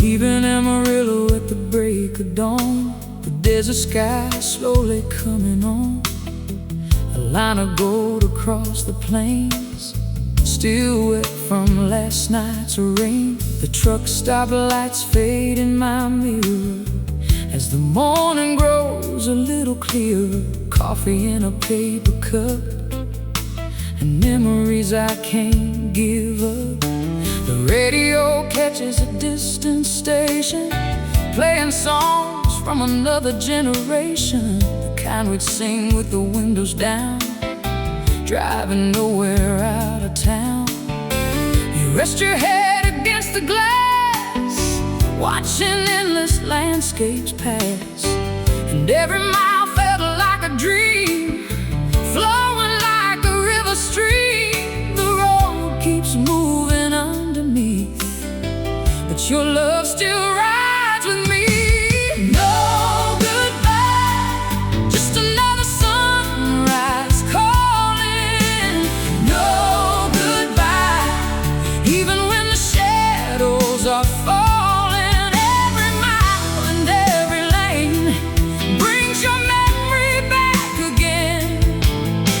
Leaving Amarillo at the break of dawn, the desert sky slowly coming on. A line of gold across the plains, still wet from last night's rain. The truck stop lights fade in my mirror as the morning grows a little clearer. Coffee in a paper cup and memories I can't give up. The radio catches a distant station, playing songs from another generation, the kind we'd sing with the windows down, driving nowhere out of town. You rest your head against the glass, watching endless landscapes pass, and every mile felt like a dream, flowing like a river stream. The road keeps moving underneath, but your love still rides with me. No goodbye, just another sunrise calling. No goodbye, even when the shadows are falling. Every mile and every lane brings your memory back again.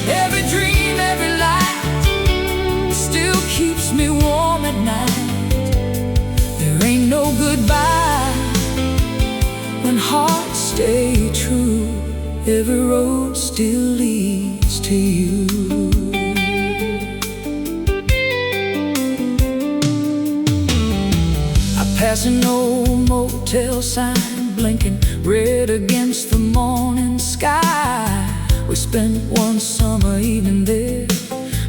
Every dream, every light still keeps me warm at night. There ain't no goodbye when hearts stay true. Every road still leads to you. I pass an old motel sign, blinking red against the morning sky. We spent one summer evening there,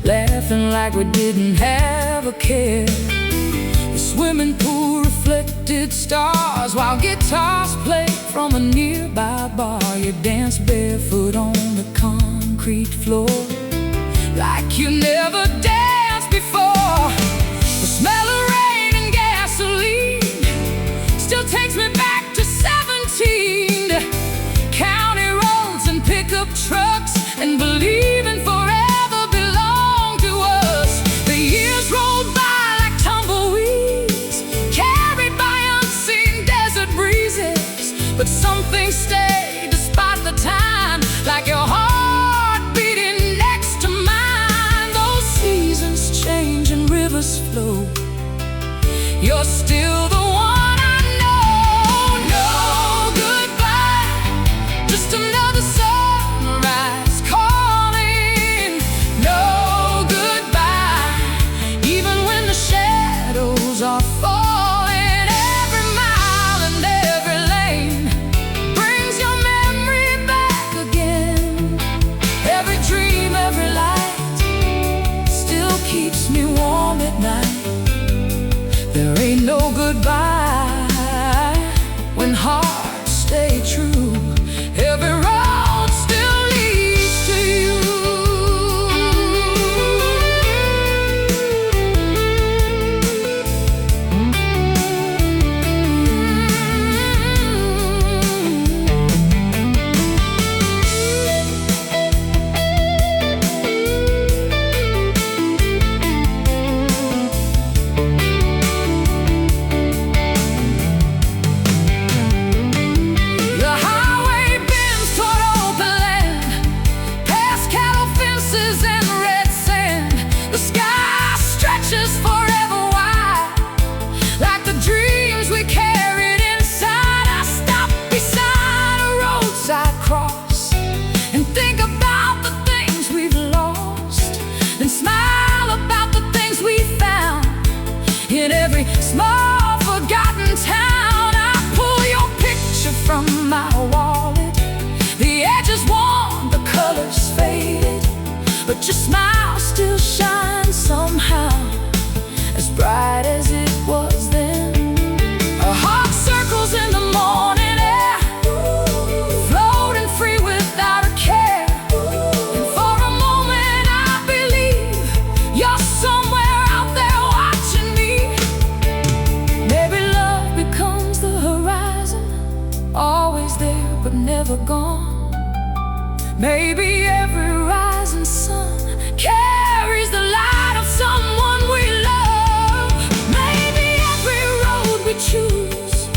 laughing like we didn't have a care. The swimming pool reflected stars while guitars played from a nearby bar. You danced barefoot on the concrete floor like you never danced before. The smell of rain and gasoline still takes me back to 17, to county roads and pickup trucks, and believing forever belonged to us. The years rolled by like tumbleweeds, carried by unseen desert breezes, but something stayed despite the time, like your heart beating next to mine. Those seasons change and rivers flow, you're still the one I know. No goodbye, just another sunrise calling. No goodbye, even when the shadows are falling. Every mile and every lane brings your memory back again. Every dream, every light still keeps me warm at night. There ain't no goodbye when hearts stay true. Every road still leads to you. The highway bends toward open land, past cattle fences and red sand. The sky stretches forever wide, like the dreams we carried inside. I stop beside a roadside cross and think about the things we've lost, and smile about the things we found in every small forgotten town. I pull your picture from my wallet, the edges worn, the colors faded, but your smile still shines somehow, as bright as it was then. A heart circles Maybe every rising sun carries the light of someone we love. Maybe every road we choose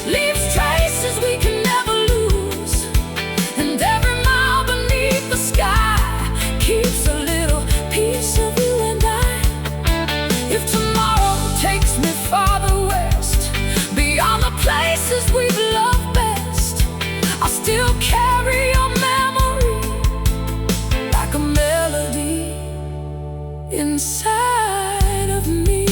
leaves traces we can never lose. And every mile beneath the sky keeps a little piece of you and I. If tomorrow takes me farther west, beyond the places we've loved best, I'll still carry your memory like a melody inside of me.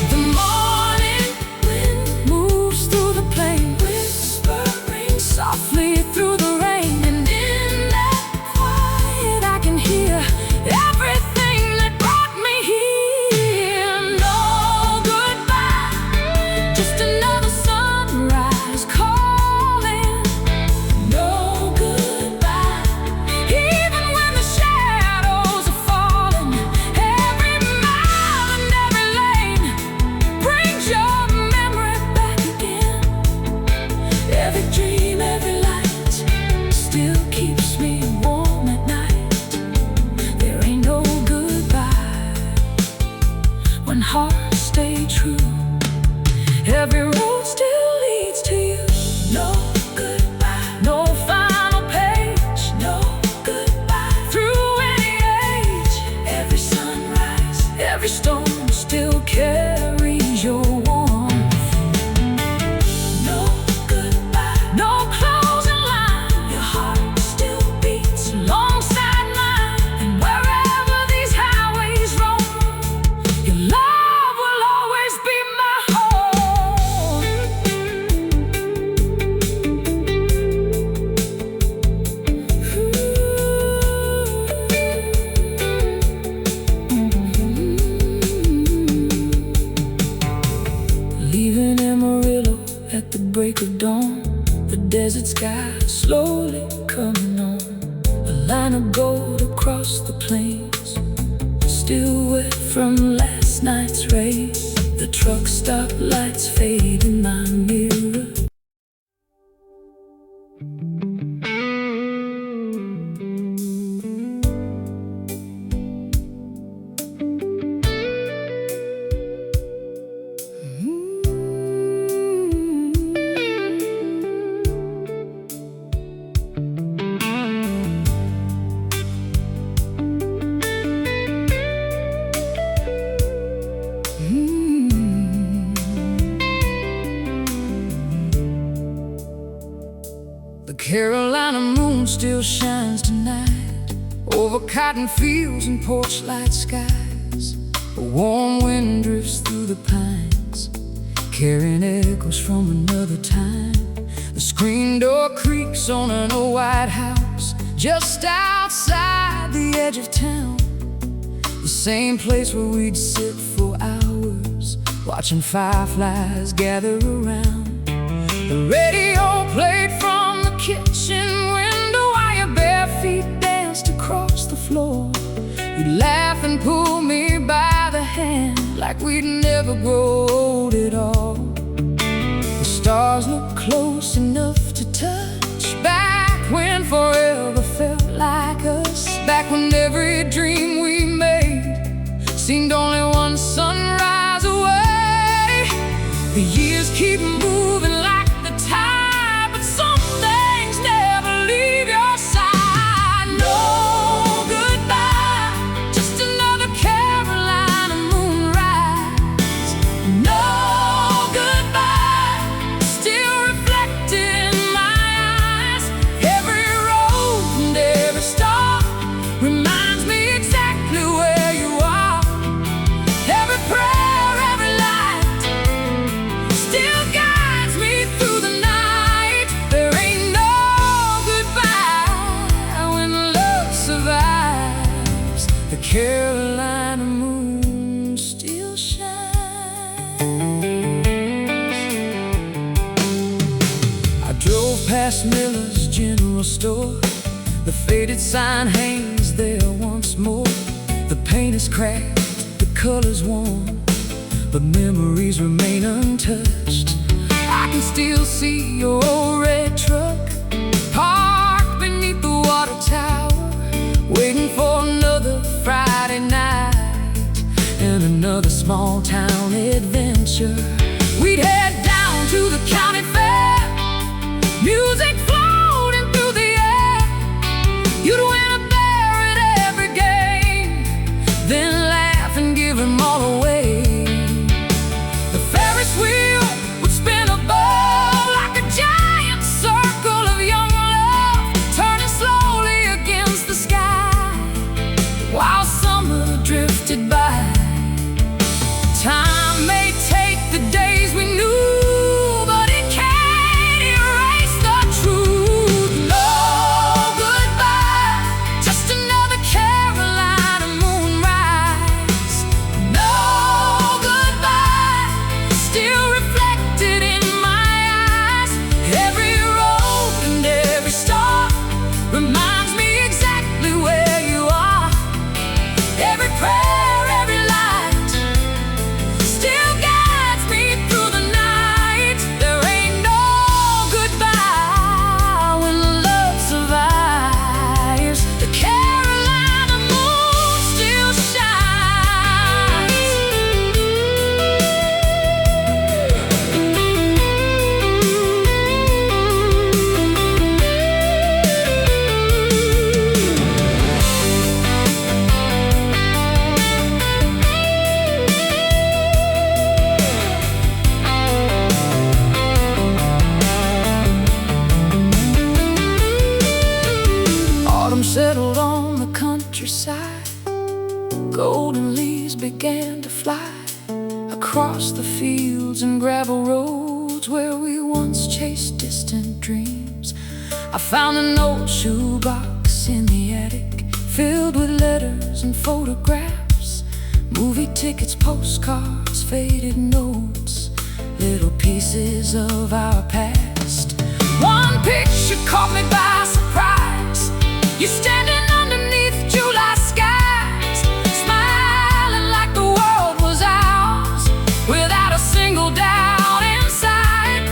The morning wind moves through the plain, whispering softly through the rain. And in that quiet I can hear everything that brought me here. No goodbye, just another sunrise calling. No goodbye, even when the shadows are falling. Every mile and every lane brings your memory back again. Every dream, every light still keeps me warm at night. There ain't no goodbye when hearts stay true. Every road still leads to you. No goodbye, no final page. No goodbye, through any age. Every sunrise, every storm still carries your warmth. No goodbye, no closing line. Your heart still beats alongside mine. And wherever these highways roam, your love will always be my home. Leaving Amarillo at the break of dawn, the desert sky slowly coming on. A line of gold across the plains, still wet from last night's rain. The truck stop lights fade in my mirror. The Carolina moon still shines tonight over cotton fields and porch light skies. A warm wind drifts through the pines, carrying echoes from another time. The screen door creaks on an old white house just outside the edge of town. The same place where we'd sit for hours, watching fireflies gather around. The radio played from the kitchen window while your bare feet danced across the floor. You'd laugh and pull me by the hand like we'd never grow old at all. The stars look close enough to touch, back when forever felt like us. Back when every dream we made seemed only one sunrise away. The years keep moving like the tide, but some things never leave your side. No goodbye, just another Carolina moonrise. No goodbye, still reflected in my eyes. Every road and every stop reminds me exactly where you are. Every prayer, every light still guides me through the night. There ain't no goodbye when love survives. The Carolina moon still shines. I drove past Miller's general store. The faded sign hangs there once more. The paint is cracked, the color's worn, but memories remain untouched. I can still see your old red truck parked beneath the water tower, waiting for another Friday night and another small town adventure. We'd head down to the county fair, music floating through the air. You'd win a bear at every game, then laugh and give them all away. The Ferris wheel would spin above like a giant circle of young love, turning slowly against the sky while summer drifted by. Time may take the days we knew, but it can't erase the truth. No goodbye, just another Carolina moonrise. No goodbye, still reflected in my eyes. Every road and every star reminds me exactly where you are. Every prayer, every light still guides me through the night. There ain't no goodbye when love survives. The Carolina moon still shines. Autumn settled on the countryside. Golden leaves began to fly across the fields and gravel roads where we once chased distant dreams. I found an old shoebox in the attic, filled with letters and photographs, movie tickets, postcards, faded notes, little pieces of our past. One picture caught me by surprise. You standing underneath July skies, smiling like the world was ours, without a single doubt inside.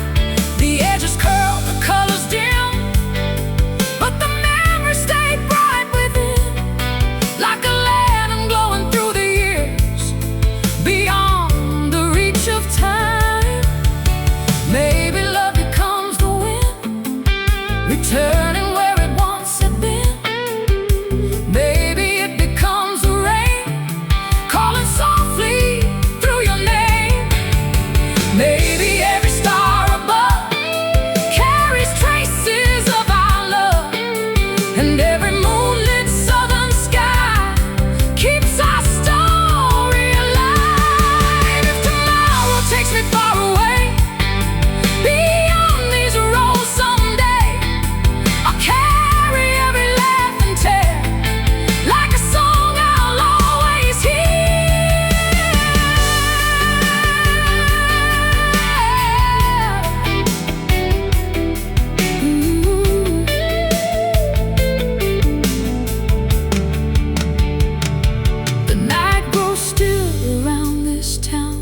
The edges curled, the colors dim, but the memories stayed bright within, like a lantern glowing through the years, beyond the reach of time. Maybe love becomes the wind, returning where it once had been. Maybe it becomes the rain, calling softly through your name. Maybe every star above carries traces of our love, and every moonlit southern sky keeps our story alive. If tomorrow takes me far away, beyond these roads someday, I'll carry every laugh and tear, like a song I'll always hear. The night grows still around this town,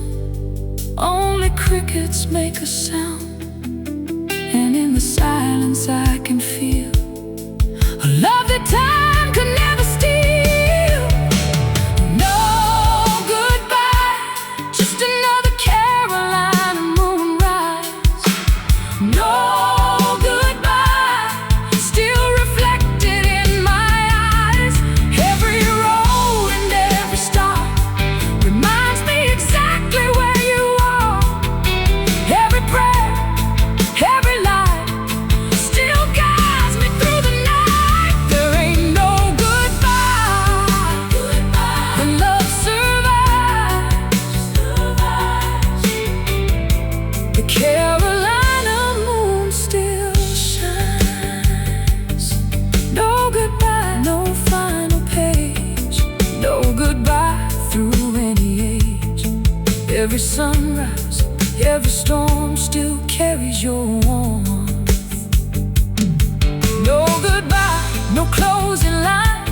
only crickets make a sound, and in the silence I can feel a love that time could never steal. No goodbye, just another Carolina moonrise. No goodbye, still reflected in my eyes. Every road and every star reminds me exactly where you are. Every prayer, every light still guides me through the night. There ain't no goodbye when love survives. The Carolina moon still shines. No goodbye, no final page. No goodbye through any age. Every sunrise, every storm still carries your warmth. No goodbye, no closing line.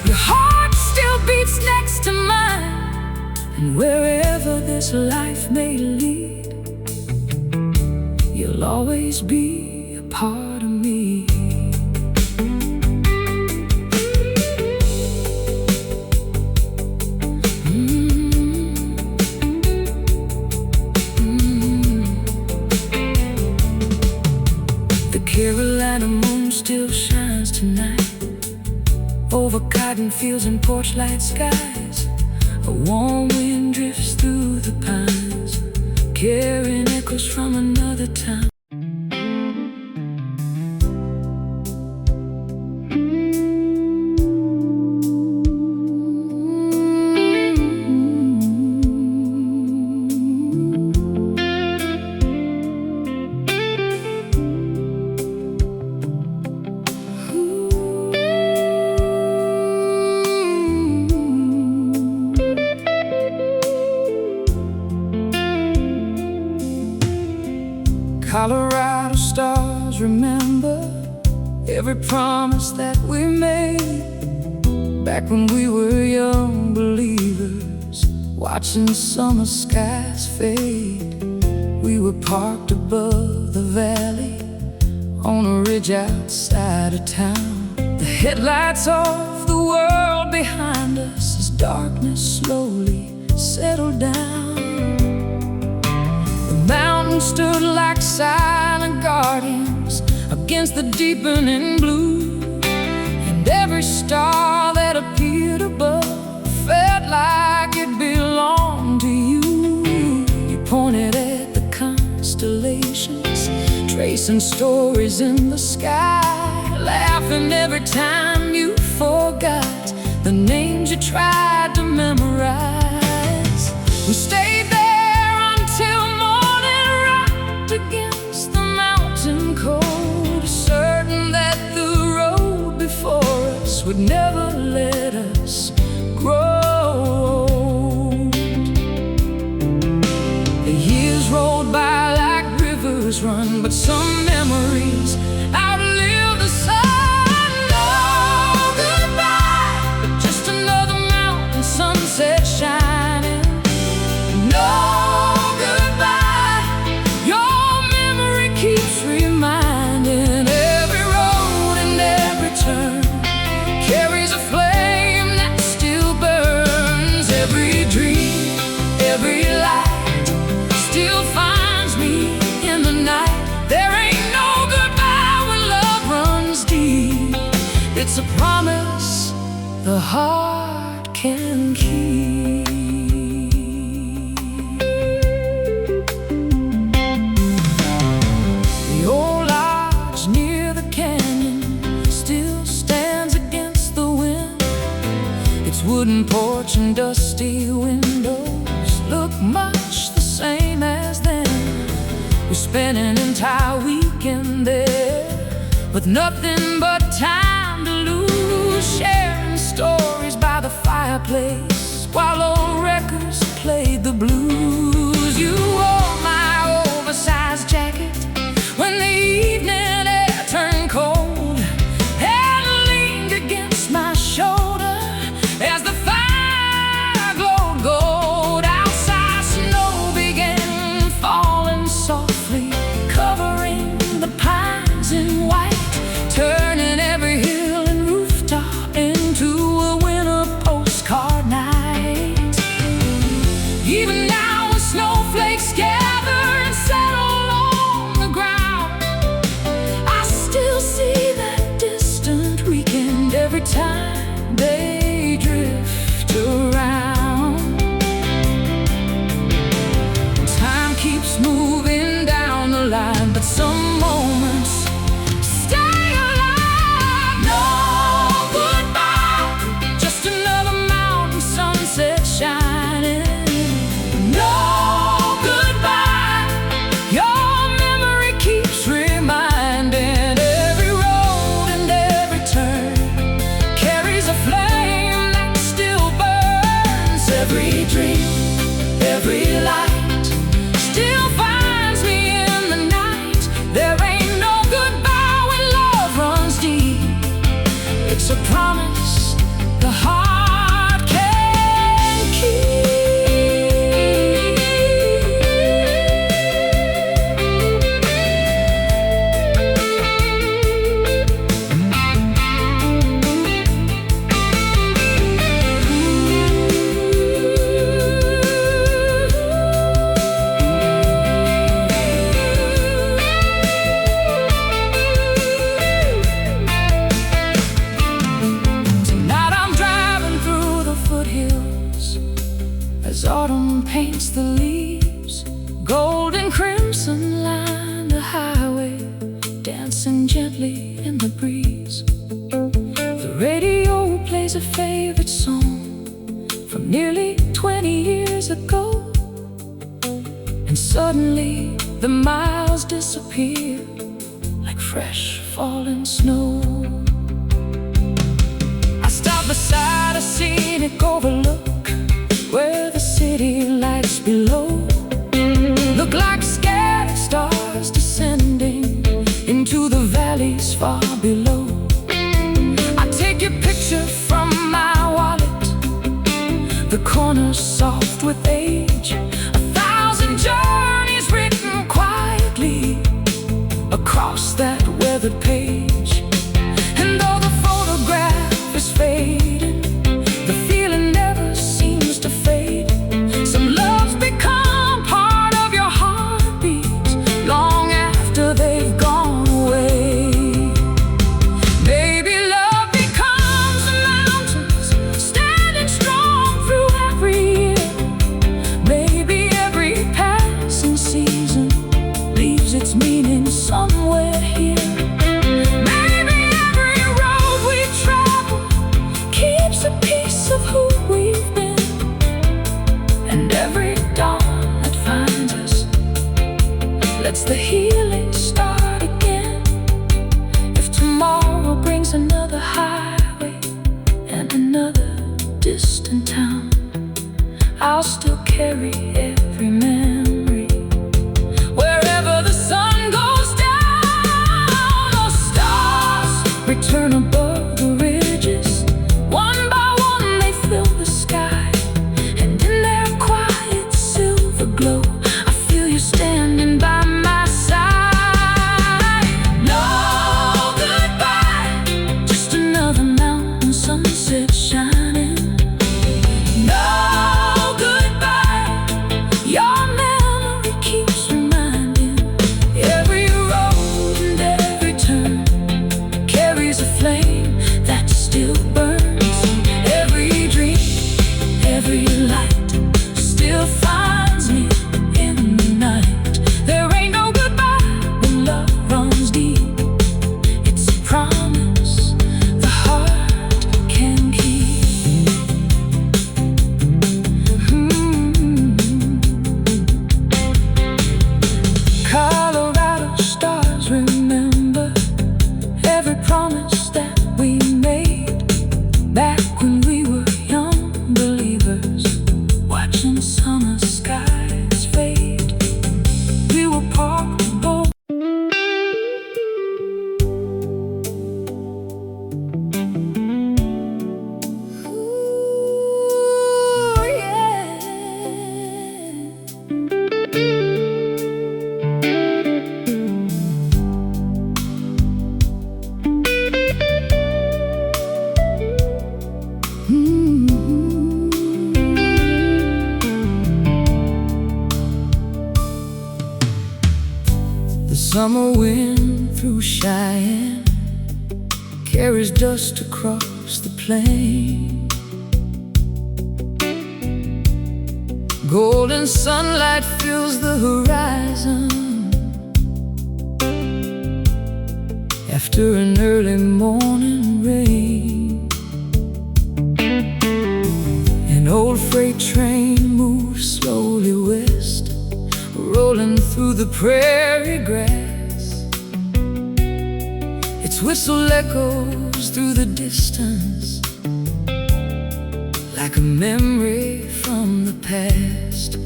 Your heart still beats always be a part of me. The Carolina moon still shines tonight over cotton fields and porch light skies. A warm wind drifts through the pines, carrying echoes from another time. Colorado stars remember every promise that we made back when we were young believers, watching summer skies fade. We were parked above the valley on a ridge outside of town. The headlights off, the world behind us as darkness slowly settled down. Mountains stood like silent guardians against the deepening blue, and every star that appeared above felt like it belonged to you. You pointed at the constellations, tracing stories in the sky, laughing every time you forgot the names you tried to memorize. We stayed there until against the mountain cold, certain that the road before us would never let us grow. The years rolled by like rivers run, but some memories outlive the sun. No goodbye, but just another mountain sunset shining. No keeps reminding, every road and every turn carries a flame that still burns. Every dream, every light still finds me in the night. There ain't no goodbye when love runs deep. It's a promise the heart can keep. Wooden porch and dusty windows look much the same as then. We spent an entire weekend there with nothing but time to lose, sharing stories by the fireplace while old records played the blues. You wore my oversized jacket when the evening air turned cold, and leaned against my shoulder as the fire glowed gold. Outside, snow began falling softly, covering the pines in white, turning every hill and rooftop into a winter postcard night. Even now, when snowflakes gather and settle on the ground, I still see that distant weekend every time they drift around. Time keeps moving down the line, but some moments stay alive. No goodbye, just another mountain sunset shining. No goodbye, your memory keeps reminding, every road and every turn carries a flame that still burns. Every dream, every light still finds me in the night. There ain't no goodbye when love runs deep. It's a promise the heart can keep. gently in the breeze. The radio plays a favorite song from nearly 20 years ago, and suddenly the miles disappear like fresh fallen snow. I stop beside a scenic overlook where the city lights below look like scattered stars descending into the valleys far below. I take your picture from my wallet, the corner's soft with age, 1,000 journeys written quietly across that weathered page. And though the photograph is fading, the feeling never seems to fade. Some loves become part of your heartbeat long after they've gone away. Maybe love becomes the mountains standing strong through every year. Maybe every passing season leaves its meaning somewhere here. Maybe every road we travel keeps a piece of who we've been, and every dawn that finds us lets the healing start again. If tomorrow brings another highway and another distant town, I'll still carry every memory. Wherever the sun goes down, those stars return above the ridges. One by one they fill the sky, and in their quiet silver glow I feel you standing by my side. No goodbye, just another mountain sunset shining. No goodbye, your memory keeps reminding. Every road and every turn carries a flame that still burns. Every dream, every light still finds me in the night. There ain't no goodbye when love runs deep. It's a promise the heart can keep. Colorado stars remember every promise that we made back when we were young believers, watching summer skies fade. We were parked both. Ooh, yeah. The summer wind through Cheyenne carries dust across the plain. Golden sunlight fills the horizon after an early morning rain. An old freight train moves slowly west, rolling through the prairie grass. Its whistle echoes through the distance like a memory from the past.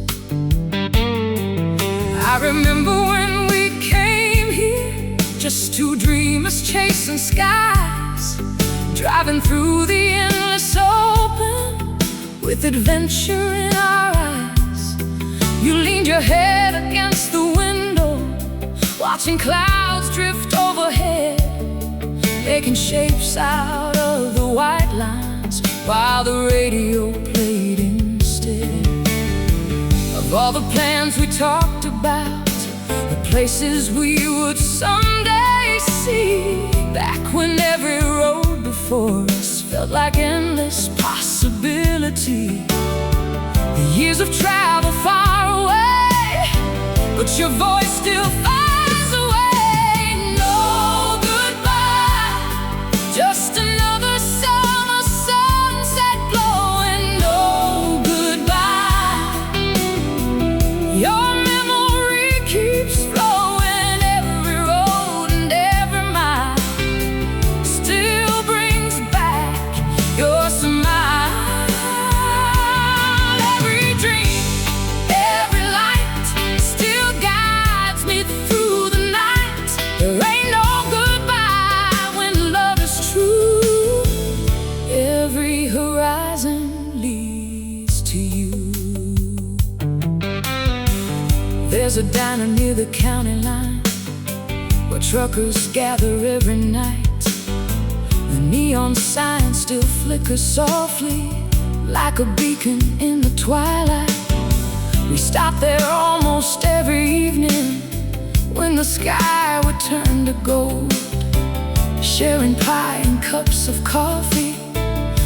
I remember when we came here, just two dreamers chasing skies, driving through the endless open with adventure in our eyes. You leaned your head against the window, watching clouds drift overhead, making shapes out of the white lines while the radio played instead. Of all the plans we talked about, the places we would someday see, back when every road before us felt like endless possibility. The years of travel far away, but your voice still finds a way. No goodbye. a diner near the county line where truckers gather every night. The neon sign still flickers softly like a beacon in the twilight. We stop there almost every evening when the sky would turn to gold, sharing pie and cups of coffee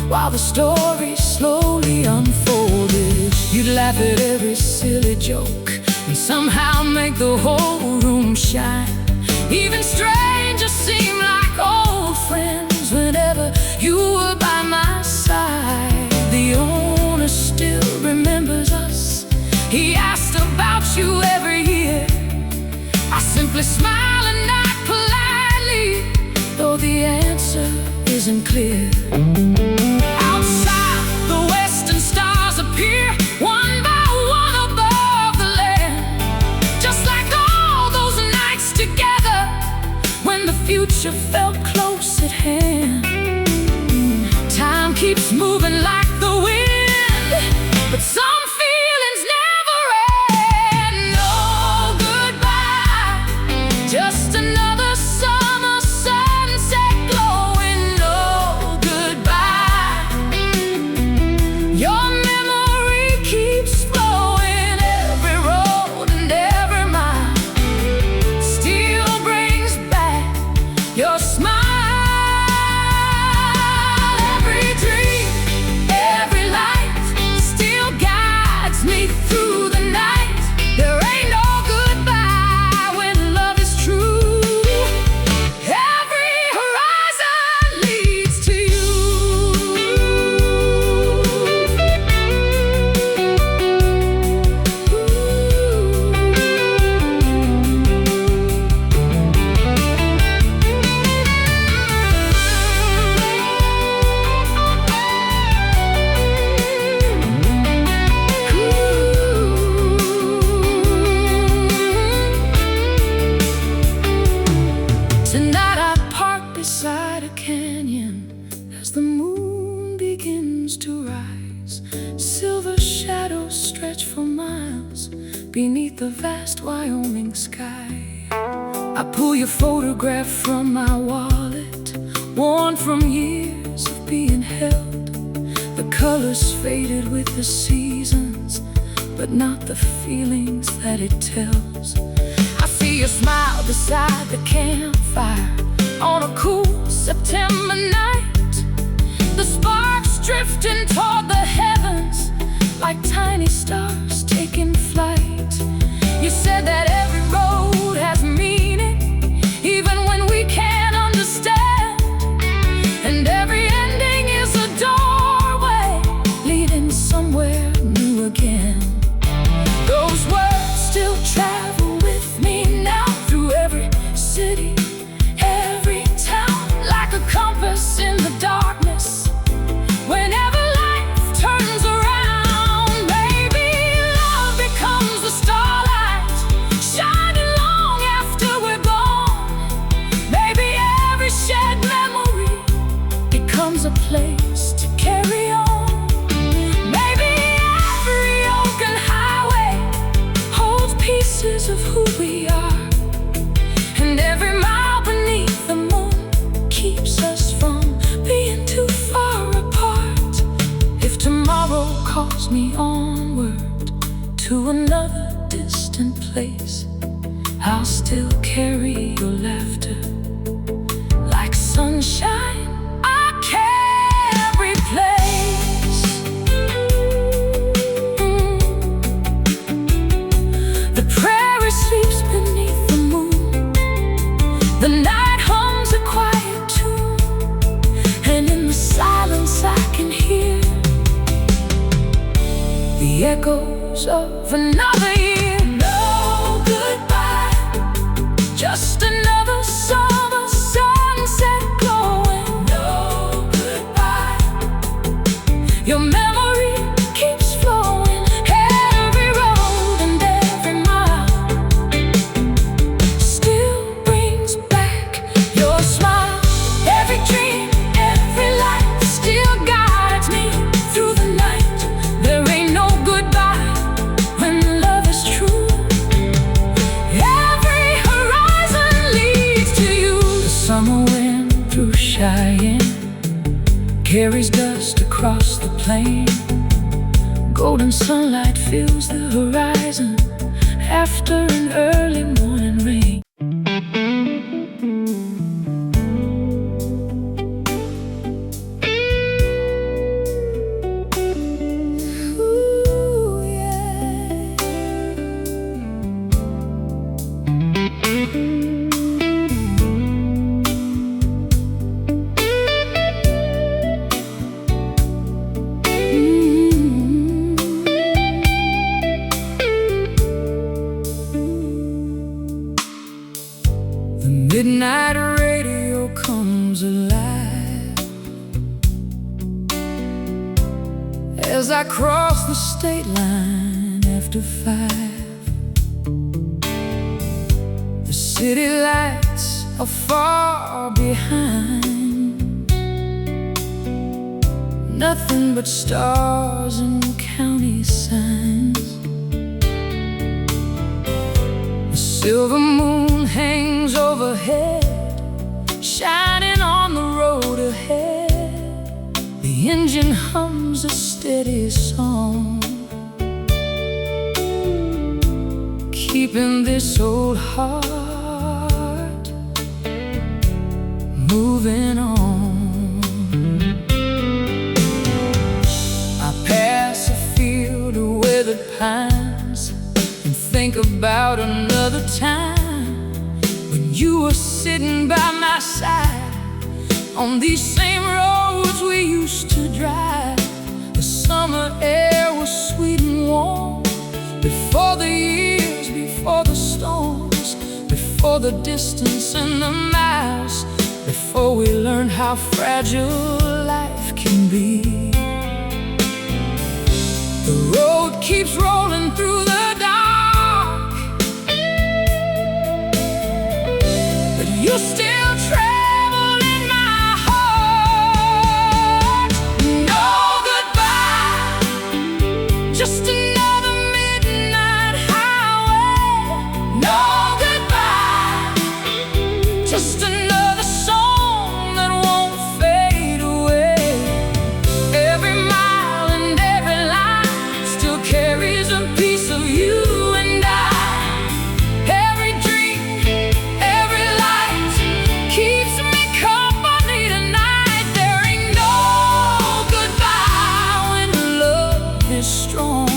while the story slowly unfolded. You'd laugh at every silly joke and somehow make the whole room shine. Even strangers seem like old friends whenever you were by my side. The owner still remembers us. He asked about you every year. I simply smile and nod politely, though the answer isn't clear. Outside, the western stars appear, one by one above the land, just like all those nights together when the future felt close at hand. Time keeps moving like the wind, but some feelings never end. No goodbye, just another summer sunset glowing. No goodbye, your memory keeps flowing. Every road and every mile still brings back your smile. Every dream, every light still guides me through the night. There ain't no goodbye when love is true. Every horizon leads to you. Tonight I park beside a canyon as the moon begins to rise. Silver shadows stretch for miles beneath the vast Wyoming sky. I pull your photograph from my wallet, worn from years of being held. The colors faded with the seasons, but not the feelings that it tells. I see your smile beside the campfire on a cool September night. The sparks drifting toward the heavens like tiny stars taking flight. You said that every road has meaning, even when we can't understand. And every ending is a doorway leading somewhere new again. Those words still travel with me now through every city, every town, like a compass in the darkness. Whenever life turns around, maybe love becomes the starlight, shining long after we're gone. Maybe every shared memory becomes a place to carry on. Maybe every open highway holds pieces of who we are, and every mile beneath the moon keeps us from being too far apart. If tomorrow calls me onward to another distant place, I'll still carry your laughter like sunshine I can't replace. The prairie sleeps beneath the moon, the night hums a quiet tune, and in the silence I can hear the echoes of another year. No goodbye, just another summer sunset glowing. No goodbye, your memory keeps flowing. Every road and every mile still brings back your smile. Every dream, every light still guides me through the night. There ain't no goodbye when love is true. carries dust across the plain. Golden sunlight fills the horizon after an early morning rain. Ooh, yeah. The midnight radio comes alive as I cross the state line after 5. The city lights are far behind, nothing but stars and county signs. The silver moon hangs overhead, shining on the road ahead. The engine hums a steady song, keeping this old heart moving on. I pass a field of weathered pines and think about another time when you were sitting by my side on these same roads we used to drive. The summer air was sweet and warm, before the years, before the storms, before the distance and the miles, before we learned how fragile life can be. The road keeps rolling through the dark, but you still travel in my heart. No goodbye, just another midnight highway. No goodbye, just another song that won't fade away. Every mile and every line still carries a piece of you and I. Every dream, every light keeps me company tonight. There ain't no goodbye when love is strong.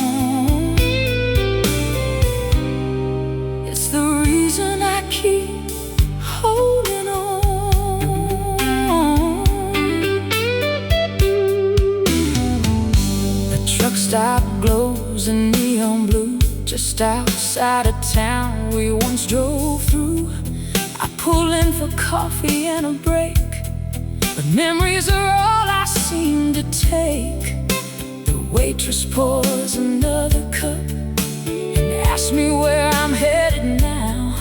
It's the reason I keep holding on. The truck stop glows in neon blue just outside a town we once drove through. I pull in for coffee and a break, but memories are all I seem to take. The waitress pours another cup and asks me where I'm headed now.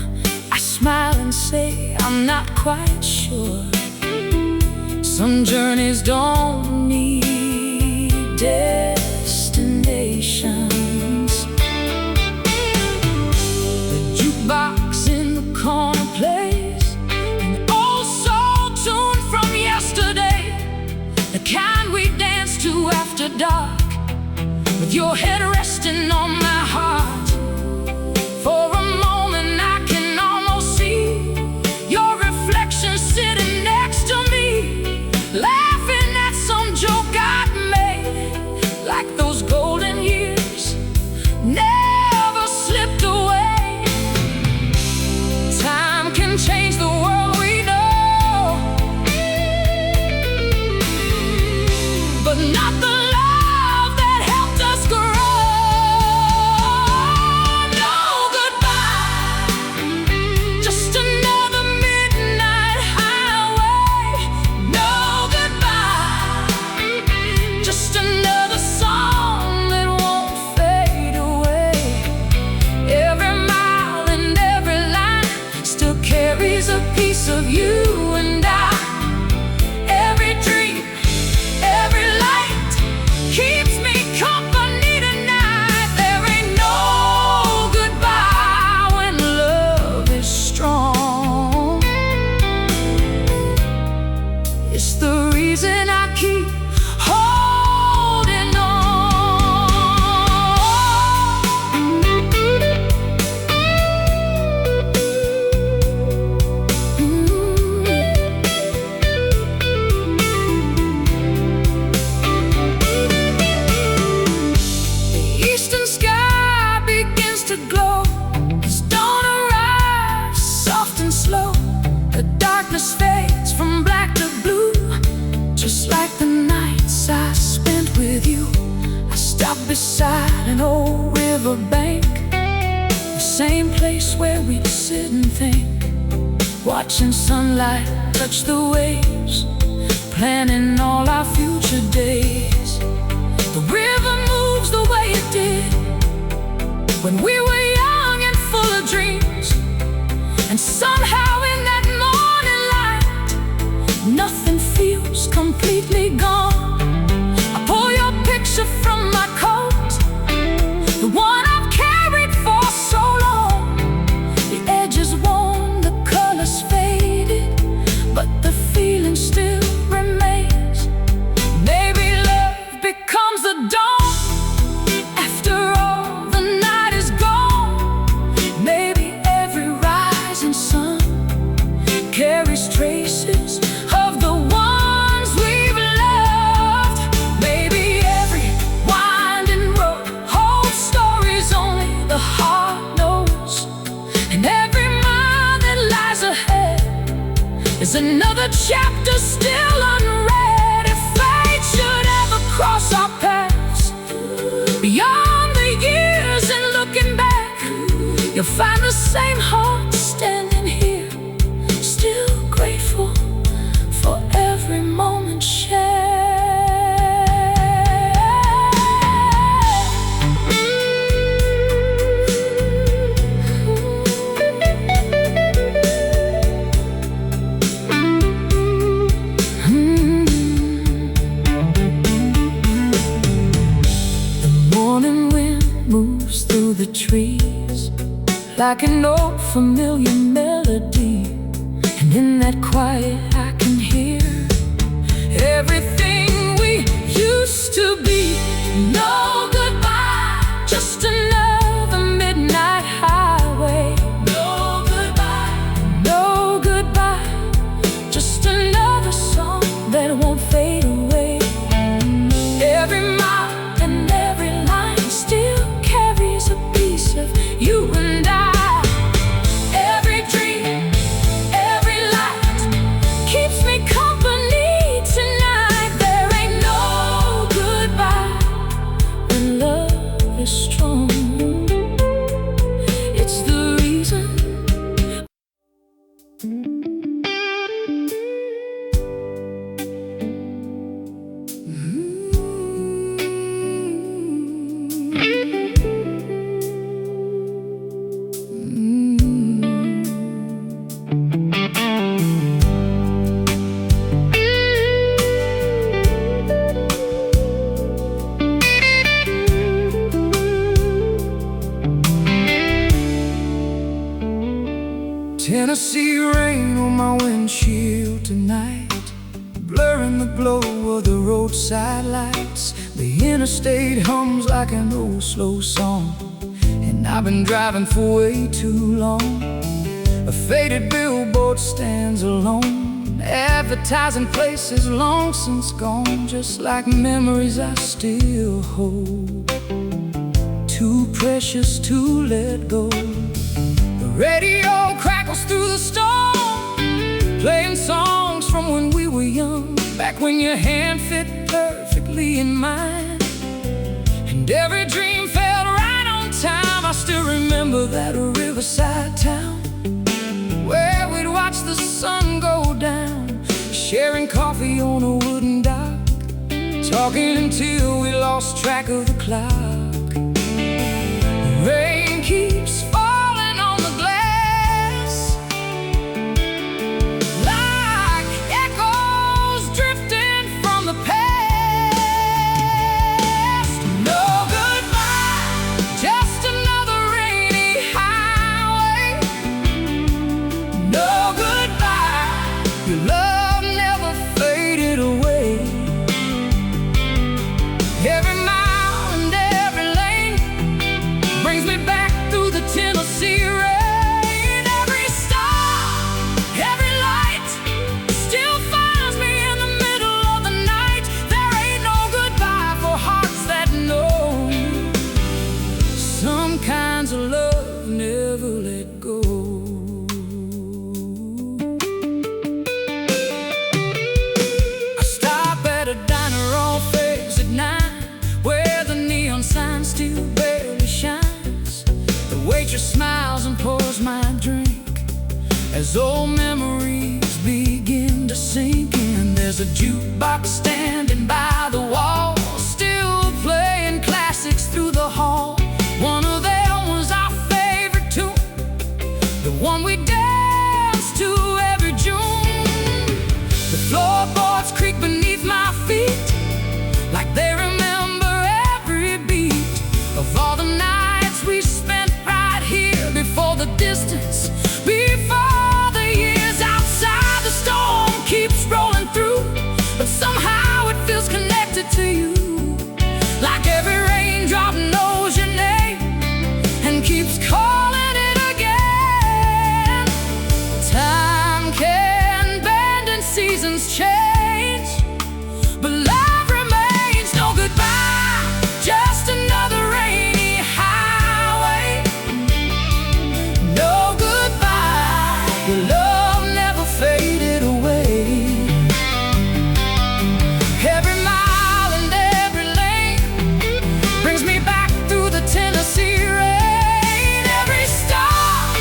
I smile and say I'm not quite sure. Some journeys don't need destinations. The jukebox in the corner plays an old soul tune from yesterday, the kind we dance to after dark, with your head resting on my heart. For a moment I can almost see your reflection sitting next to me, laughing at some joke I'd made, like those golden years never slipped away. Time can change the world we know, but not the love that helped us grow. No goodbye, just another midnight highway. No goodbye, just another song that won't fade away. Every mile and every line still carries a piece of you and I. Every dream, every light keeps me company tonight. There ain't no goodbye when love is strong. It's the reason I keep darkness fades from black to blue, just like the nights I spent with you. I stopped beside an old riverbank, the same place where we'd sit and think, watching sunlight touch the waves, planning all our future days. The river moves the way it did when we were young and full of dreams, and somehow in that morning light, nothing feels completely gone. I pull your picture from my coat, the one I've carried for so long. The edges worn, the colors faded, but the feeling still remains. Maybe love becomes the dawn after all the night is gone. Maybe every rising sun carries traces of the ones we've loved. Maybe every winding road holds stories only the heart knows, and every mile that lies ahead is another chapter still unread. If fate should ever cross our paths, beyond the years and looking back, you'll find the same heart standing here, still grateful for every moment shared. The morning wind moves through the trees like an old familiar melody, and in that quiet I can hear everything we used to be. No goodbye, just another midnight highway. No goodbye, no goodbye, just another song that won't fade away. Every mile and every line still carries a piece of you and I. Every dream, every light keeps me company tonight. There ain't no goodbye when love is strong. It's the reason. Tennessee rain on my windshield tonight, blurring the glow of the roadside lights. The interstate hums like an old slow song, and I've been driving for way too long. A faded billboard stands alone, advertising places long since gone, just like memories I still hold, too precious to let go. The radio crackles through the storm, playing songs from when we were young, back when your hand fit perfectly in mine, and every dream felt right on time. I still remember that riverside town where we'd watch the sun go down, sharing coffee on a wooden dock, talking until we lost track of the clock. The rain keeps falling on the glass like echoes drifting from the past. No goodbye, just another rainy highway. No goodbye, your love never faded away. Every mile and every lane brings me back through the Tennessee rain. Every star, every light still finds me in the middle of the night. There ain't no goodbye for hearts that know some kinds of love never let go. There's a jukebox standing by the wall, still playing classics through the hall. One of them was our favorite tune, the one we danced to every June. The floorboards creak beneath my feet like they remember every beat of all the nights we spent right here, before the distance, before the years. Outside the storm keeps rolling through, but somehow it feels connected to you, like every raindrop knows your name and keeps calling it again. Time can bend and seasons change, but love remains. No goodbye, just another rainy highway. No goodbye, the love never faded away. Every mile and every lane brings me back through the Tennessee rain. Every star,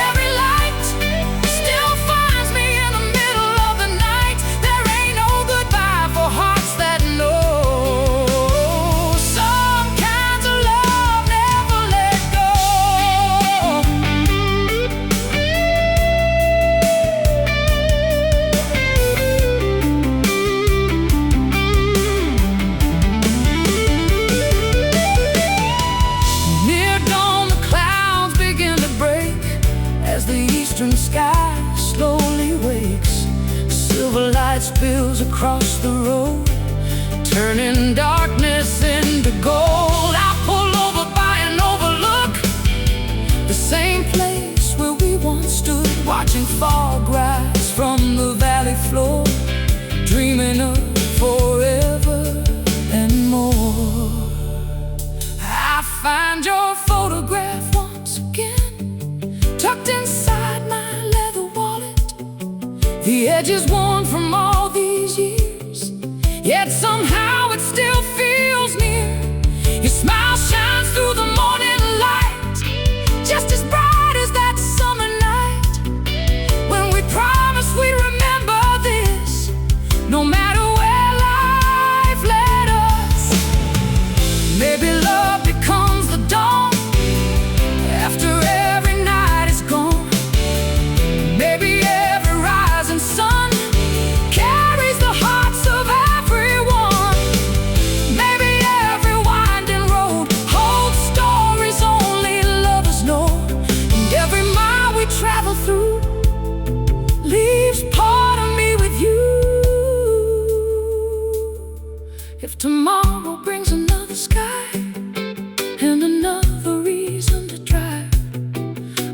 every light still finds me in the middle of the night. There ain't no goodbye for hearts that know. Some kinds of love never let go. Near dawn, the clouds begin to break as the eastern sky slowly wakes. Silver light spills across the road, turning darkness into gold. I pull over by an overlook, the same place where we once stood, watching fog rise from the valley floor, dreaming of forever and more. I find your photograph once again, tucked inside my leather wallet. The edge is worn from all these years, yet somehow it still feels near. Your smile shines through the morning light, just as bright as that summer night when we promised we'd remember this, no matter where life led us. Maybe love becomes the dawn after every night is gone. Maybe every rising sun carries the hearts of everyone. Maybe every winding road holds stories only lovers know. And every mile we travel through leaves part of me with you. If tomorrow brings another sky and another reason to drive,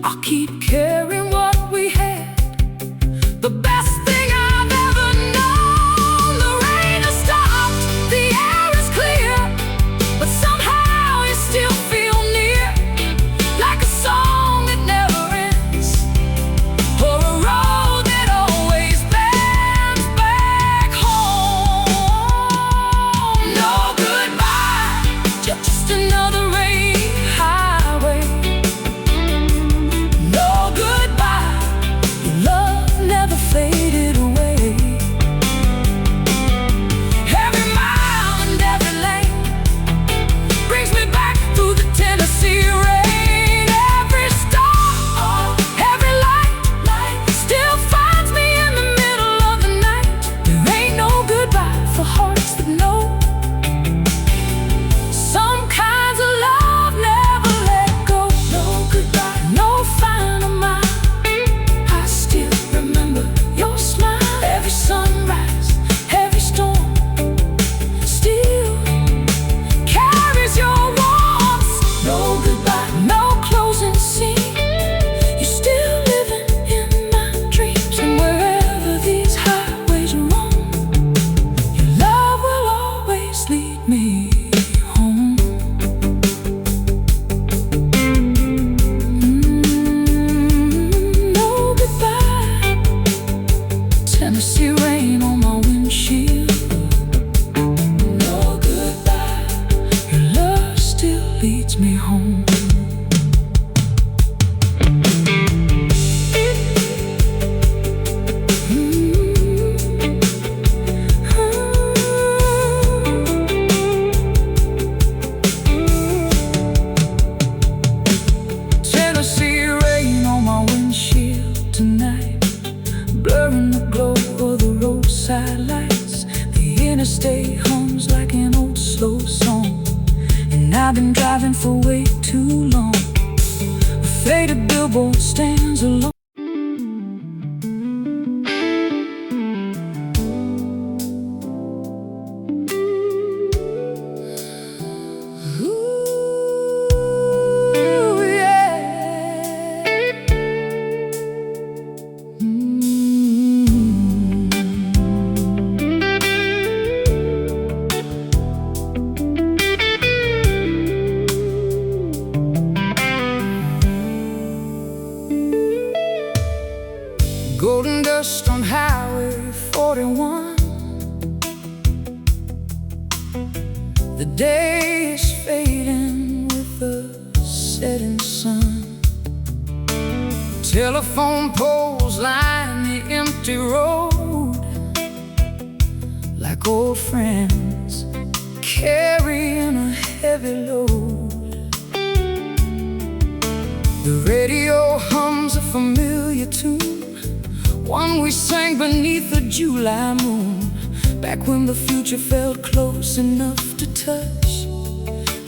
I'll keep carrying what we had, the best thing I've ever known. The rain has stopped, the air is clear, but somehow you still feel near, like a song that never ends, or a road that always bends back home. No goodbye, just another rainy highway. No goodbye, your love never faded away. Every mile and every lane brings me back through the Tennessee rain. Every star, every light still finds me in the middle of the night. There ain't no goodbye for hearts that know. Some kinds of love never let go. No goodbye, no final mile. I still remember your smile. Every sunrise, every storm still carries your warmth. No goodbye, no closing scene. You're still living in my dreams, and wherever these highways roam, your love will always lead me home. No goodbye, Tennessee rain on my windshield. No goodbye, your love still leads me home. 41. The day is fading with the setting sun. Telephone poles line the empty road, like old friends carrying a heavy load. The radio hums a familiar tune, one we sang beneath the July moon, back when the future felt close enough to touch,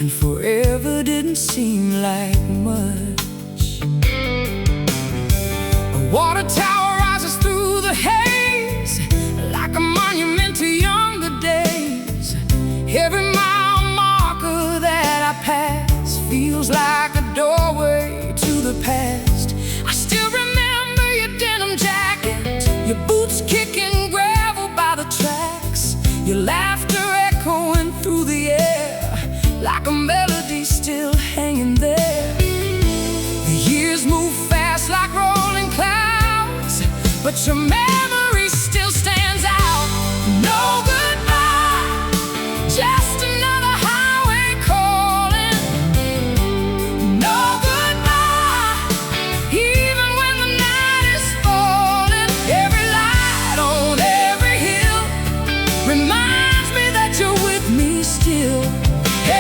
and forever didn't seem like much. A water tower rises through the haze, like a monument to younger days. Every mile marker that I pass feels like a doorway to the past. I still remember your denim jacket, your boots kicking gravel by the tracks, your laughter echoing through the air like a melody still hanging there. The years move fast like rolling clouds, but your memory still stands out. No goodbye, just another highway calling. No goodbye, even when the night is falling. Every light on every hill reminds me that you're with me still.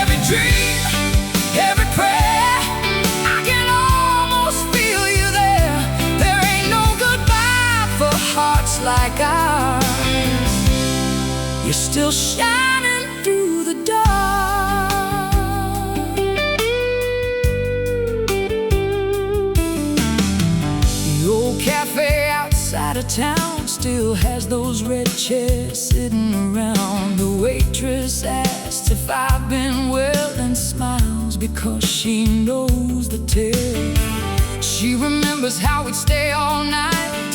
Every dream, every prayer, I can almost feel you there. There ain't no goodbye for hearts like ours. You're still shining through the dark. The old cafe outside of town still has those red chairs sitting around. The waitress asks if I've been well and smiles because she knows the tale. She remembers how we'd stay all night,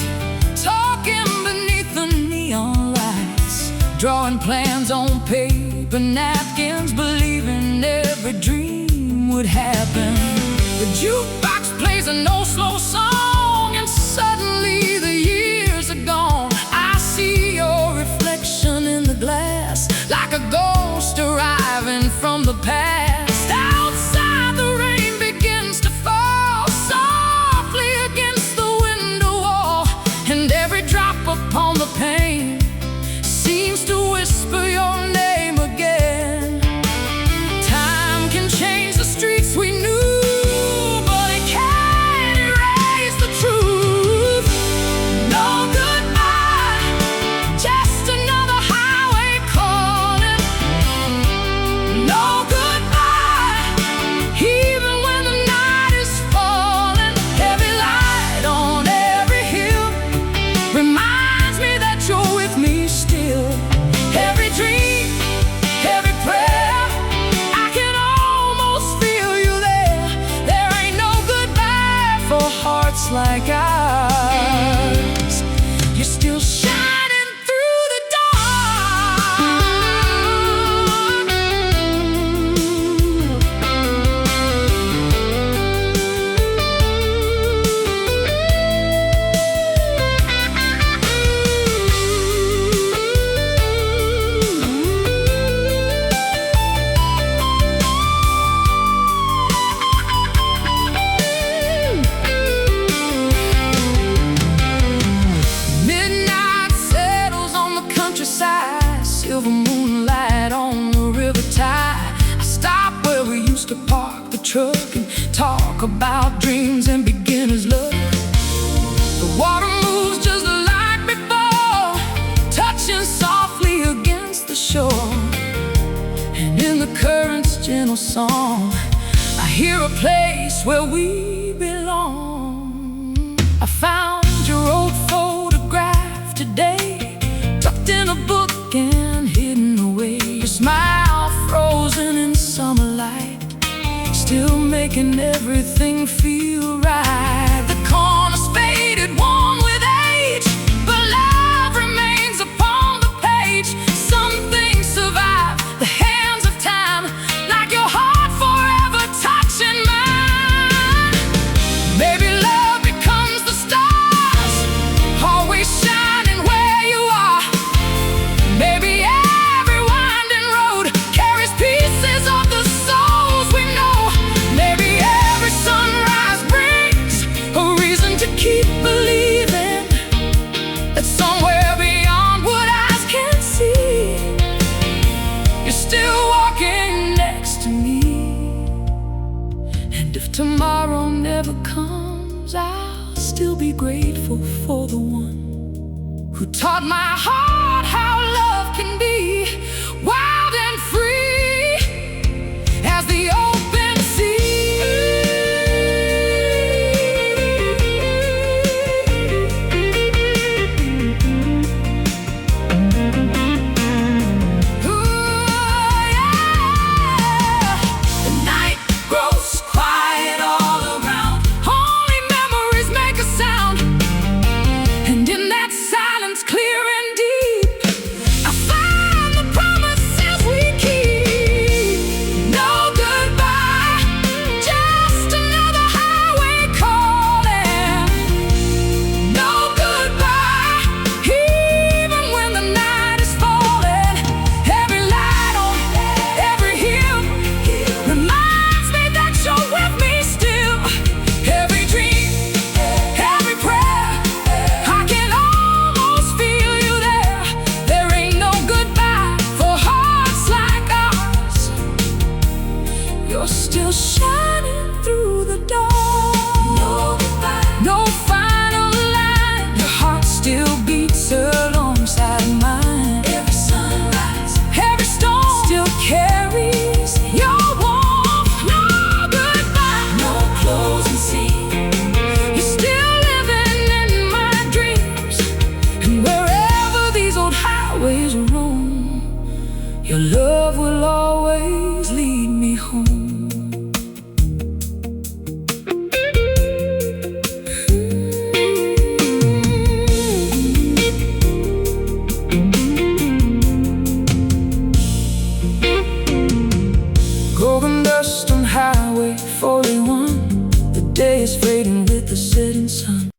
talking beneath the neon lights, drawing plans on paper napkins, believing every dream would happen. The jukebox plays an old slow song, and suddenly the years are gone. I see your reflection in the glass, like a ghost arriving from the past. Outside the rain begins to fall softly against the window wall, and every drop upon the pane seems to whisper your name again. Time can change the streets we knew, but it can't erase the truth. No goodbye, just another highway calling. No goodbye, even when the night is falling. Every light on every hill reminds me that you're with me still. Every dream, every prayer, I can almost feel you there. There ain't no goodbye for hearts like ours. You're still shining through the midnight settles on the countryside, silver moonlight on the river tide. I stop where we used to park the truck and talk about dreams and beginner's luck. The water moves just like before, touching softly against the shore, and in the current's gentle song I hear a place where we belong. I found your old photograph today, tucked in a book and hidden away. Your smile frozen in summer light, still making everything feel right. The corner's faded, worn with age, but love remains upon the page. Some things survive the hands of time, like your heart forever touching mine. Maybe love becomes the stars, always shining where you are. can be wild and free as the open sea. Ooh, yeah. The night grows quiet all around. Only memories make a sound. And in that silence, clear and deep, I find the promises we keep. No goodbye, just another highway calling. No goodbye, even when the night is falling. Every light on every hill reminds me that you're with me still. Every dream, every prayer, I can almost feel you there. There ain't no goodbye for hearts like ours. You're still shining through the dark. No goodbye, no final line. Your heart still beats alongside mine. Every sunrise, every storm still carries your warmth. No goodbye, no closing scene. You're still living in my dreams. And wherever these old highways roam, your love will always lead me home. Golden dust on Highway 41. The day is fading with the setting sun.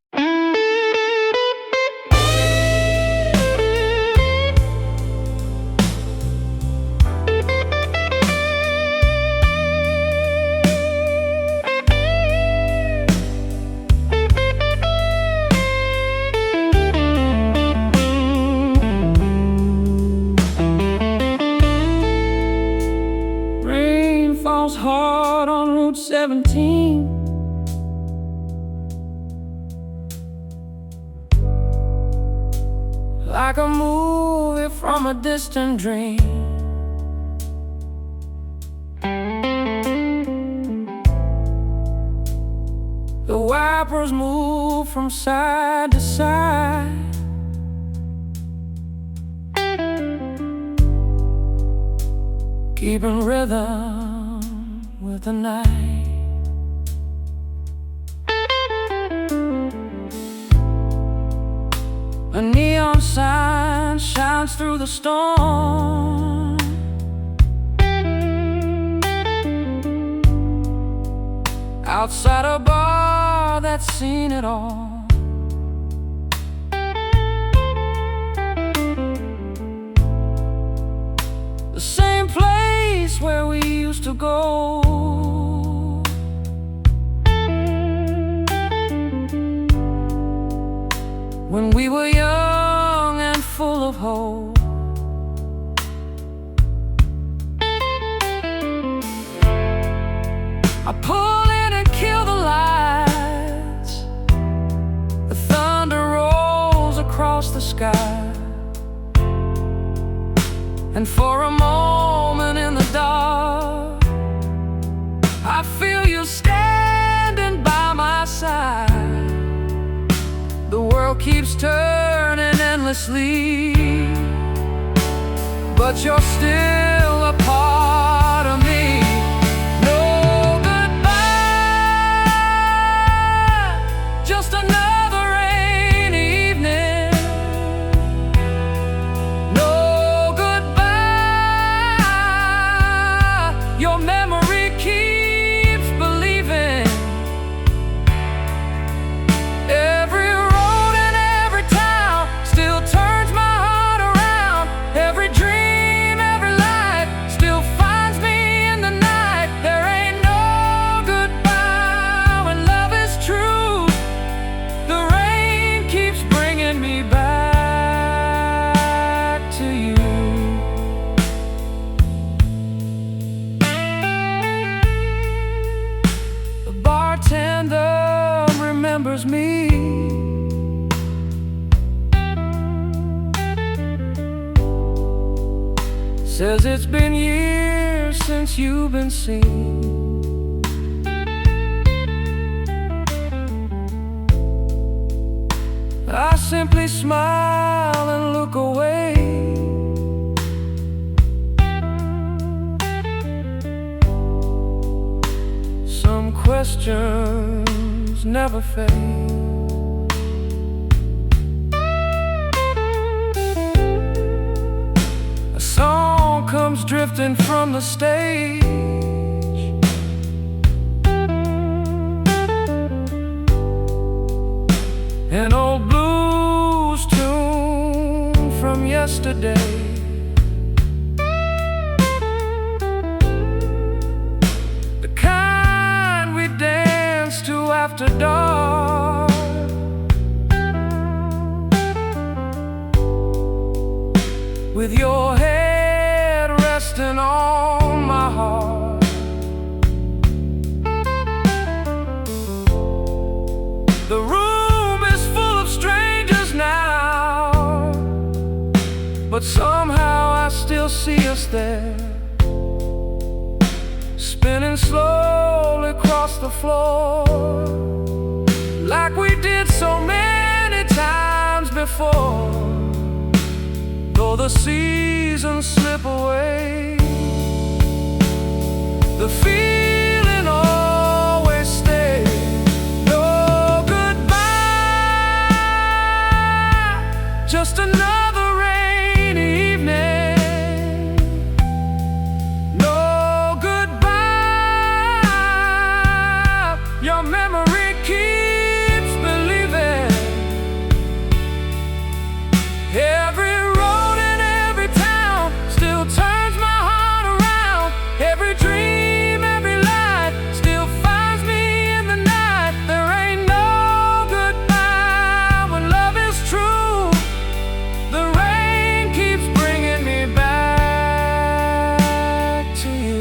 Rain falls hard on Route 17. Like a movie from a distant dream. The wipers move from side to side. Keeping rhythm with the night. A neon sign shines through the storm. Outside a bar that's seen it all. The same place where we used to go. When we were young and full of hope. I pull in and kill the lights. The thunder rolls across the sky. And for a moment in the dark, I feel you standing by my side. The world keeps turning endlessly, but you're still a part of me. No goodbye, just another rainy evening. No goodbye, your memory keeps believing. Every road and every town still turns my heart around. Every dream, every life Says it's been years since you've been seen. I simply smile and look away. Some questions never fade. A song comes drifting from the stage. An old blues tune from yesterday. The kind we dance to after dark. With your head resting on my heart. The room is full of strangers now, but somehow I still see us there, spinning slowly across the floor, like we did so many times before. Though the seasons slip away, the feeling always stays. No goodbye, just another rainy evening. No goodbye, your memory keeps believing. Every road in every town still turns my heart around. Every dream, every light still finds me in the night. There ain't no goodbye when love is true. The rain keeps bringing me back to you.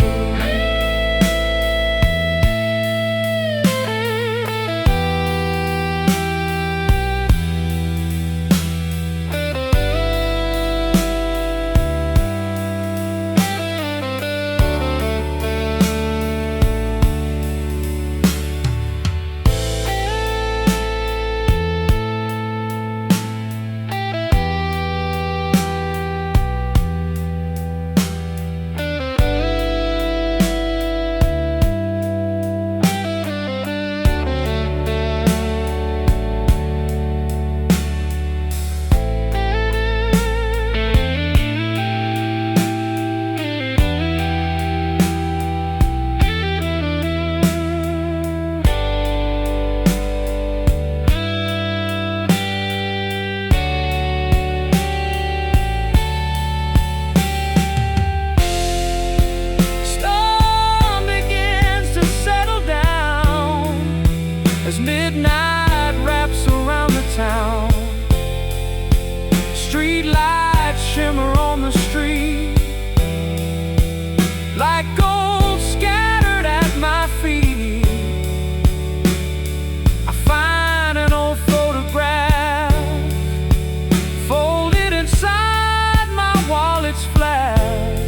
Storm begins to settle down as midnight wraps around the town. Street lights shimmer on the street like gold scattered at my feet. I find an old photograph folded inside my wallet's flag.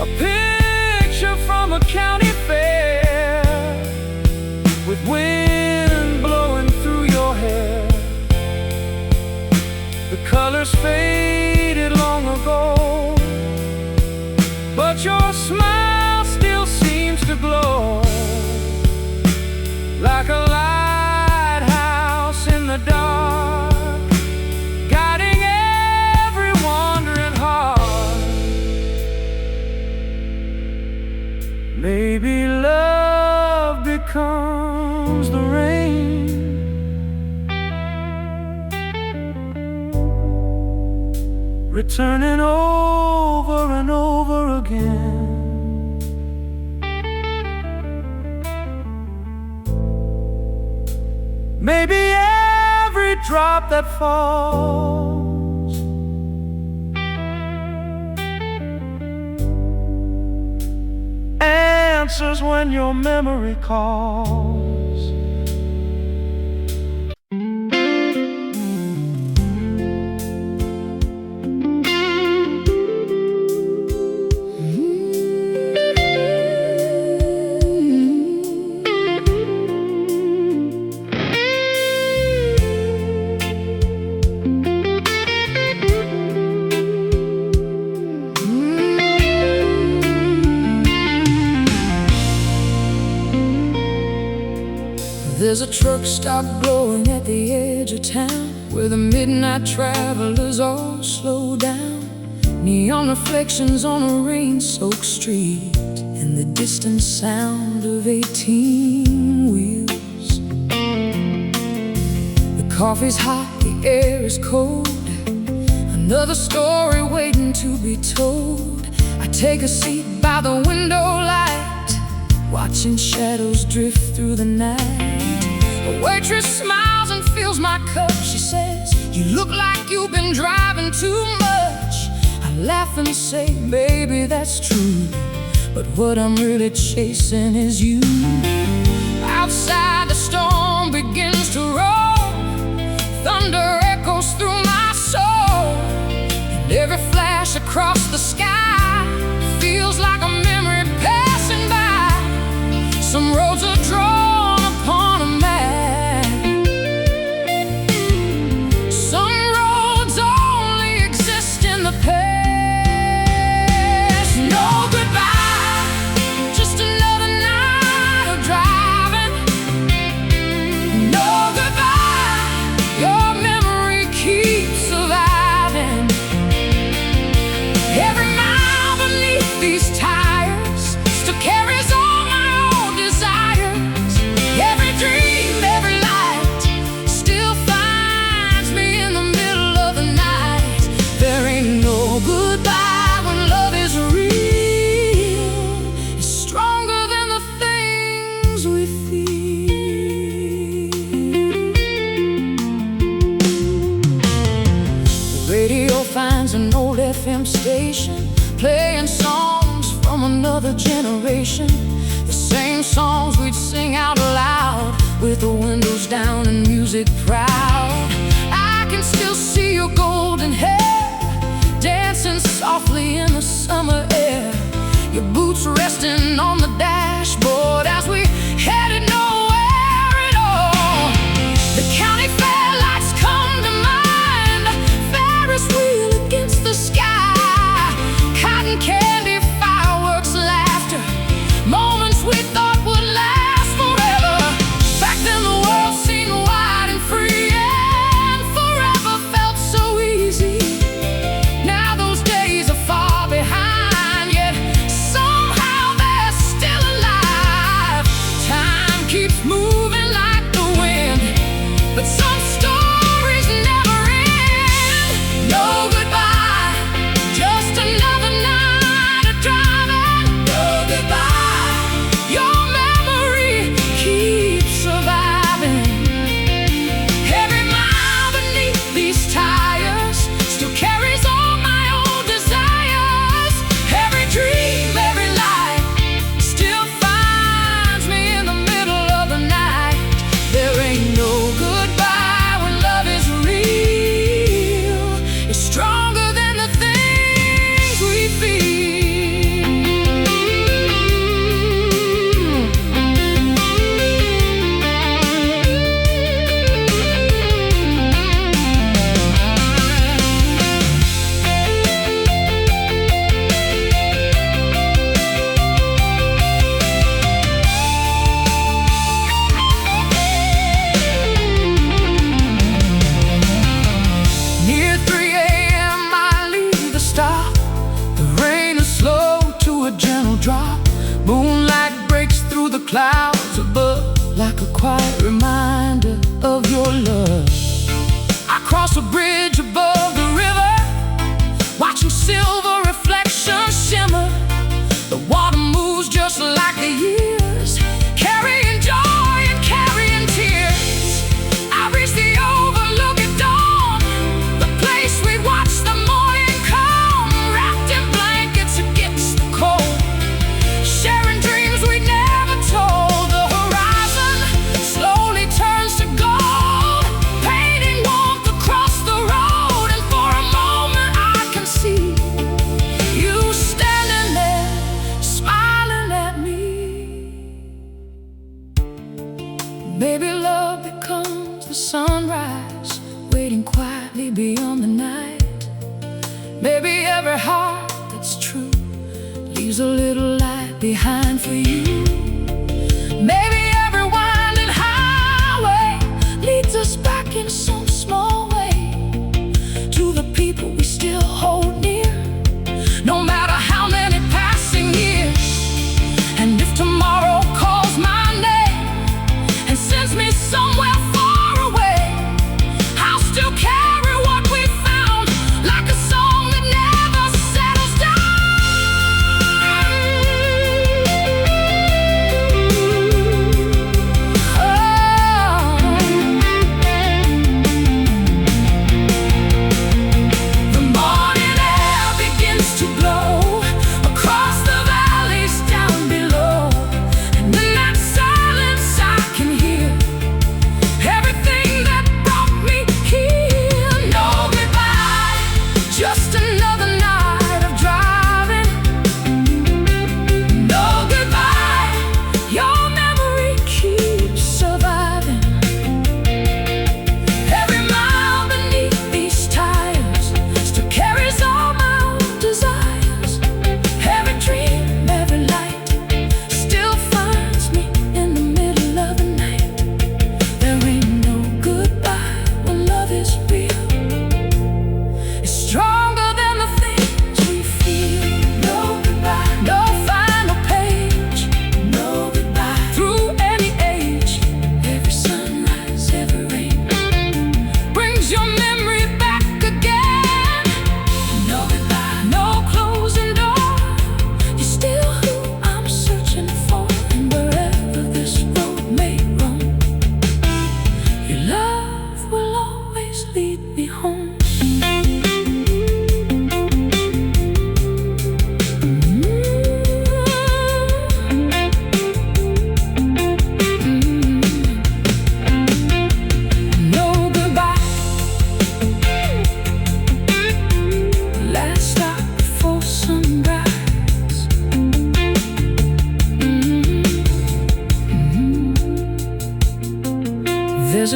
A picture from a county fair with wind blowing through your hair. The colors faded long ago, but your smile still seems to glow, like a lighthouse in the dark, guiding every wandering heart. Maybe love becomes the rain, returning over and over again. Maybe every drop that falls answers when your memory calls. There's a truck stop glowing at the edge of town, where the midnight travelers all slow down. Neon reflections on a rain-soaked street, and the distant sound of 18 wheels. The coffee's hot, the air is cold, another story waiting to be told. I take a seat by the window light, watching shadows drift through the night. A waitress smiles and fills my cup. She says, "You look like you've been driving too much." I laugh and say, "Baby, that's true, but what I'm really chasing is you." Outside the storm begins to roll, thunder echoes through my soul, and every flash across the sky feels like a memory passing by. Some roads are drawn upon a map, some roads only exist in the past. No goodbye, just another night of driving. No goodbye, your memory keeps surviving. Every mile beneath these tires still carries all my old desires. Every dream, every light still finds me in the middle of the night. There ain't no goodbye when love is real. It's stronger than the things we feel. The radio finds an old FM station, playing songs from another generation. The same songs we'd sing out loud, with the windows down and music proud. I can still see your golden hair dancing softly in the summer air, your boots resting on the dashboard as we headed nowhere at all. The county fair lights come to mind, Ferris wheel against the sky, cotton candy, fireworks, laughter, moments we thought would last forever. Back then the world seemed wide and free, and forever felt so easy. Now those days are far behind, yet somehow they're still alive. Time keeps moving like the wind, but some stories never end. No goodbye, just another night of driving. No goodbye, your memory keeps surviving. Every mile beneath these tires still carries all my old desires. Every dream, every light still finds me in the middle of the night. There ain't no goodbye when love is real. It's stronger than the things we feel. Near 3 a.m. I leave the stop. The rain is slow to a gentle drop. Moonlight breaks through the clouds above, like a quiet reminder of your love. I cross a bridge above the river, watching silver reflections shimmer. The water moves just like the years, carrying joy and carrying tears. I reach the overlook at dawn, the place we watch the morning come, wrapped in blankets against the cold, sharing dreams we never told. The horizon slowly turns to gold, painting warmth across the road, and for a moment I can see you standing there, smiling at me. Maybe love becomes the sunrise, waiting quietly beyond the night. Maybe every heart that's true leaves a little light behind for you. Maybe every winding high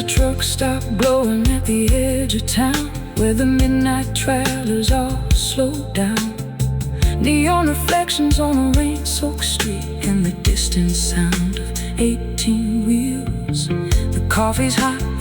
a truck stop glowing at the edge of town, where the midnight travelers all slow down. Neon reflections on a rain-soaked street, and the distant sound of 18 wheels. The coffee's hot